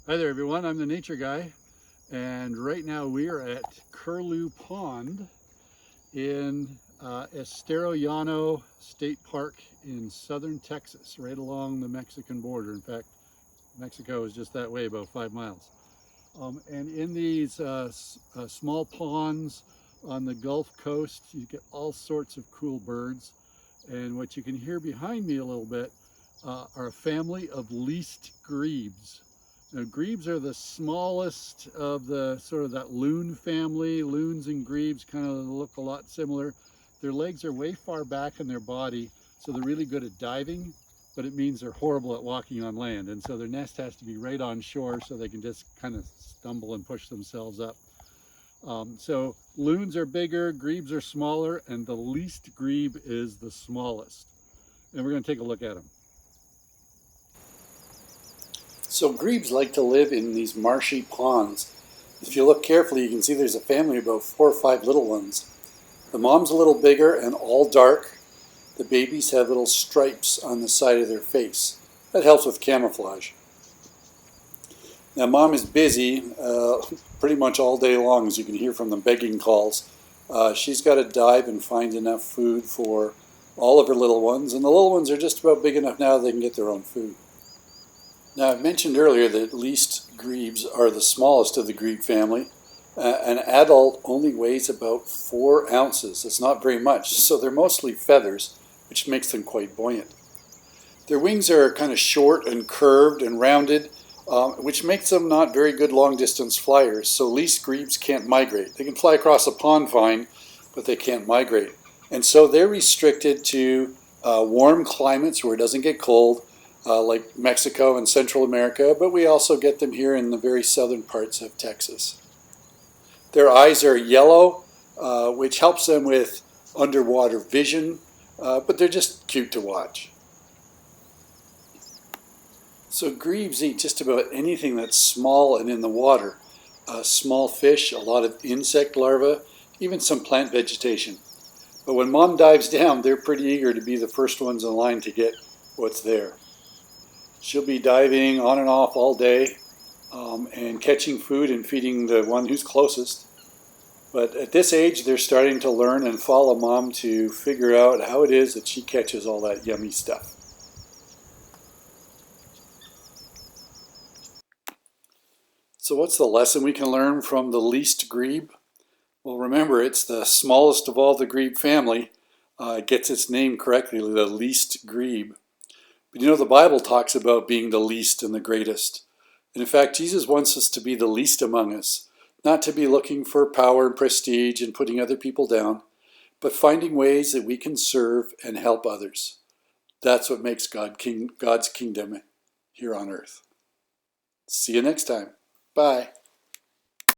Hi there everyone, I'm the nature guy, and right now we are at Curlew Pond in Estero Llano State Park in southern Texas, right along the Mexican border. In fact, Mexico is just that way, about 5 miles. And in these small ponds on the Gulf Coast, you get all sorts of cool birds. And what you can hear behind me a little bit are a family of least grebes. Now, grebes are the smallest of the sort of that loon family. Loons and grebes kind of look a lot similar. Their legs are way far back in their body, so they're really good at diving, but it means they're horrible at walking on land. And so their nest has to be right on shore so they can just kind of stumble and push themselves up. So loons are bigger, grebes are smaller, and the least grebe is the smallest. And we're going to take a look at them. So grebes like to live in these marshy ponds. If you look carefully, you can see there's a family of about 4 or 5 little ones. The mom's a little bigger and all dark. The babies have little stripes on the side of their face. That helps with camouflage. Now mom is busy pretty much all day long, as you can hear from the begging calls. She's got to dive and find enough food for all of her little ones, and the little ones are just about big enough now they can get their own food. Now, I mentioned earlier that least grebes are the smallest of the grebe family. An adult only weighs about 4 ounces. It's not very much, so they're mostly feathers, which makes them quite buoyant. Their wings are kind of short and curved and rounded, which makes them not very good long-distance flyers, so least grebes can't migrate. They can fly across a pond fine, but they can't migrate. And so they're restricted to warm climates where it doesn't get cold, like Mexico and Central America, but we also get them here in the very southern parts of Texas. Their eyes are yellow, which helps them with underwater vision, but they're just cute to watch. So grebes eat just about anything that's small and in the water. Small fish, a lot of insect larvae, even some plant vegetation. But when mom dives down, they're pretty eager to be the first ones in line to get what's there. She'll be diving on and off all day and catching food and feeding the one who's closest. But at this age, they're starting to learn and follow mom to figure out how it is that she catches all that yummy stuff. So what's the lesson we can learn from the least grebe? Well, remember, it's the smallest of all the grebe family. It gets its name correctly, the least grebe. But you know, the Bible talks about being the least and the greatest. And in fact, Jesus wants us to be the least among us, not to be looking for power and prestige and putting other people down, but finding ways that we can serve and help others. That's what makes God's kingdom here on earth. See you next time. Bye.